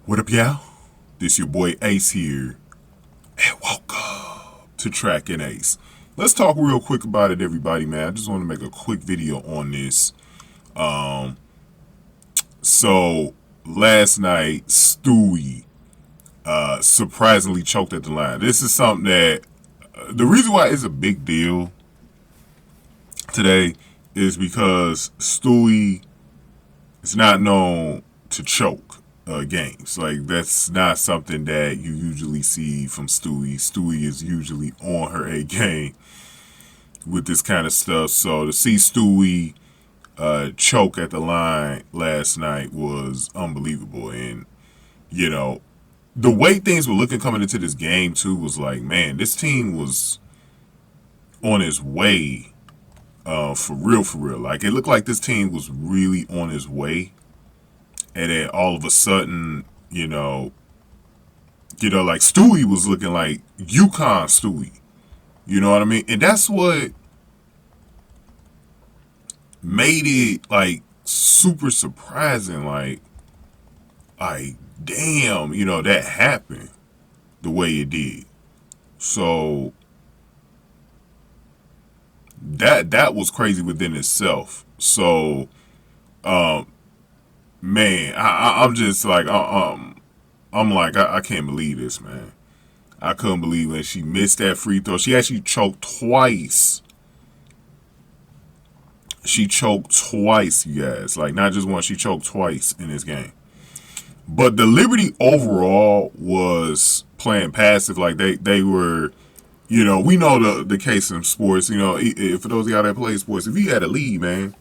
What up, y'all? This your boy Ace here, and welcome to Track and Ace. Let's talk real quick about it, everybody, man. I just want to make a quick video on this. So last night, Stewie surprisingly choked at the line. This is something that the reason why it's a big deal today is because Stewie is not known to choke games. Like, that's not something that you usually see from Stewie. Stewie is usually on her A game with this kind of stuff. So to see Stewie choke at the line last night was unbelievable. And, you know, the way things were looking coming into this game, too, was like, man, this team was on its way for real. Like, it looked like this team was really on its way. And then all of a sudden, you know, like Stewie was looking like UConn Stewie. You know what I mean? And that's what made it like super surprising. Like damn, you know, that happened the way it did. So that was crazy within itself. So man, I'm just like, I'm like, I can't believe this, man. I couldn't believe when she missed that free throw. She actually choked twice. She choked twice, you guys. Like, not just once, she choked twice in this game. But the Liberty overall was playing passive. Like, they were, you know, we know the case in sports. You know, for those of y'all that play sports, if you had a lead, man,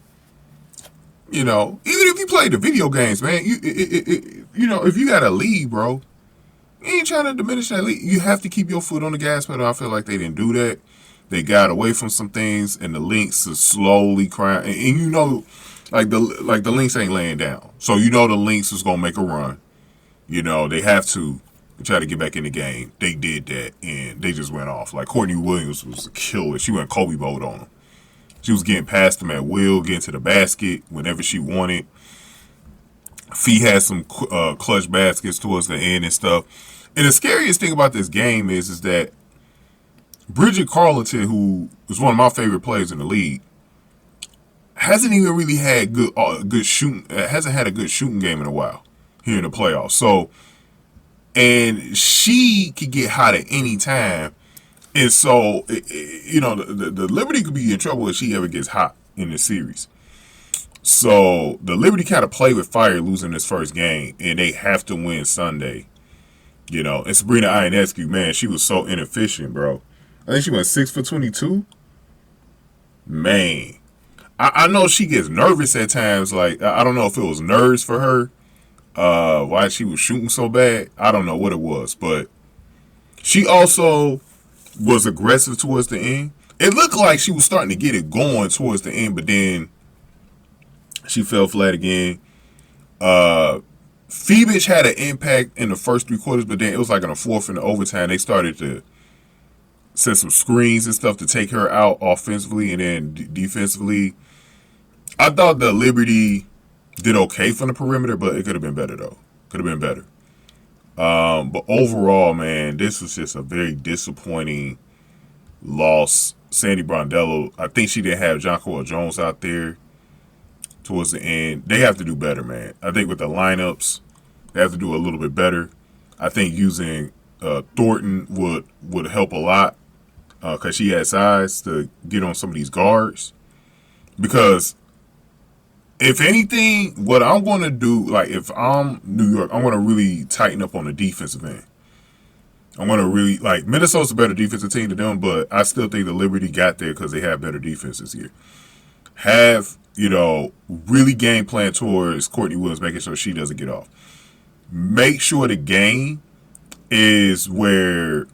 you know, even if you played the video games, man, you know, if you got a lead, bro, you ain't trying to diminish that lead. You have to keep your foot on the gas pedal. I feel like they didn't do that. They got away from some things, and the Lynx is slowly crying. And you know, like the Lynx ain't laying down. So you know the Lynx is gonna make a run. You know, they have to try to get back in the game. They did that, and they just went off. Like Courtney Williams was a killer. She went Kobe mode on them. She was getting past them at will, getting to the basket whenever she wanted. Fee had some clutch baskets towards the end and stuff. And the scariest thing about this game is that Bridget Carleton, who is one of my favorite players in the league, hasn't even really had good shooting. Hasn't had a good shooting game in a while here in the playoffs. So, and she could get hot at any time. And so, you know, the Liberty could be in trouble if she ever gets hot in this series. So, the Liberty kind of play with fire losing this first game, and they have to win Sunday. You know, and Sabrina Ionescu, man, she was so inefficient, bro. I think she went 6 for 22. Man, I know she gets nervous at times. Like, I don't know if it was nerves for her, why she was shooting so bad. I don't know what it was, but she also was aggressive towards the end. It looked like she was starting to get it going towards the end, but then she fell flat again. Phoebus had an impact in the first 3 quarters, but then it was like in the fourth and the overtime, they started to set some screens and stuff to take her out offensively, and then defensively. I thought the Liberty did okay from the perimeter, but it could have been better, though. Could have been better. But overall, man, this was just a very disappointing loss. Sandy Brondello, I think she didn't have Jonquil Jones out there towards the end. They have to do better, man. I think with the lineups, they have to do a little bit better. I think using Thornton would help a lot because she had size to get on some of these guards. Because if anything, what I'm going to do, like if I'm New York, I'm going to really tighten up on the defensive end. I'm going to really, like, Minnesota's a better defensive team than them, but I still think the Liberty got there because they have better defenses here. Have, you know, really game plan towards Courtney Williams, making sure she doesn't get off. Make sure the game is where,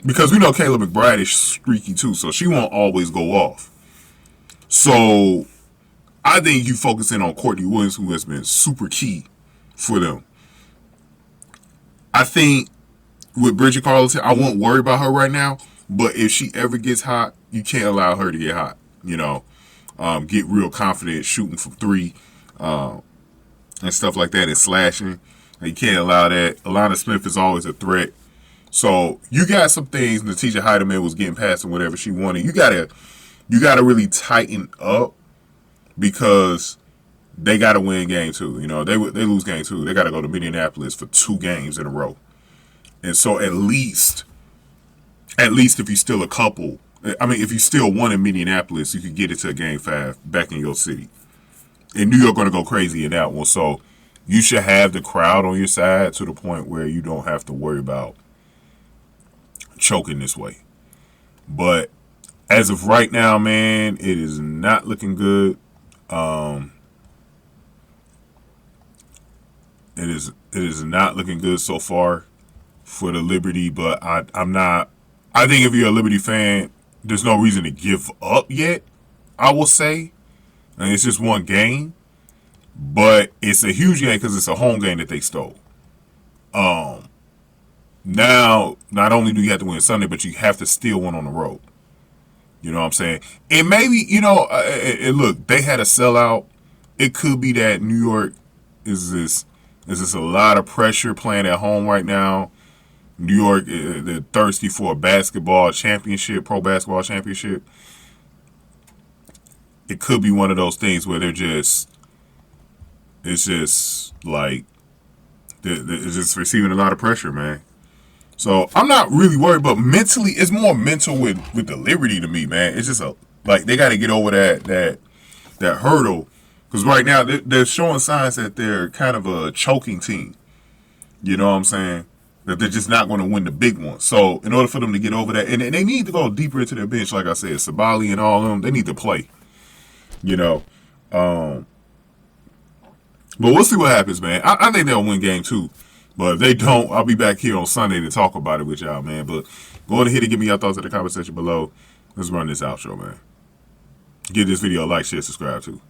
because we know Kayla McBride is streaky too, so she won't always go off. So I think you focus in on Courtney Williams, who has been super key for them. I think with Bridget Carleton, I won't worry about her right now, but if she ever gets hot, you can't allow her to get hot. You know, get real confident shooting from 3 and stuff like that and slashing. They can't allow that. Alana Smith is always a threat. So you got some things. Napheesa Collier was getting past and whatever she wanted. You gotta really tighten up because they gotta win game 2. You know, they lose game 2. They gotta go to Minneapolis for 2 games in a row. And so at least if you still a couple, I mean, if you still won in Minneapolis, you could get it to a game 5 back in your city. And New York gonna go crazy in that one. So you should have the crowd on your side to the point where you don't have to worry about choking this way. But as of right now, man, it is not looking good. It is not looking good so far for the Liberty, but I'm not. I think if you're a Liberty fan, there's no reason to give up yet, I will say. And it's just one game, but it's a huge game because it's a home game that they stole. Now, not only do you have to win Sunday, but you have to steal one on the road. You know what I'm saying? And maybe, you know, look, they had a sellout. It could be that New York is a lot of pressure playing at home right now. New York, they're thirsty for a basketball championship, pro basketball championship. It could be one of those things where it's just like, it's just receiving a lot of pressure, man. So I'm not really worried, but mentally, it's more mental with the Liberty to me, man. It's just like they got to get over that hurdle because right now they're showing signs that they're kind of a choking team. You know what I'm saying? That they're just not going to win the big one. So in order for them to get over that, and they need to go deeper into their bench, like I said, Sabali and all of them, they need to play. You know, but we'll see what happens, man. I think they'll win game 2. But if they don't, I'll be back here on Sunday to talk about it with y'all, man. But go ahead and give me your thoughts in the comment section below. Let's run this outro, man. Give this video a like, share, subscribe, too.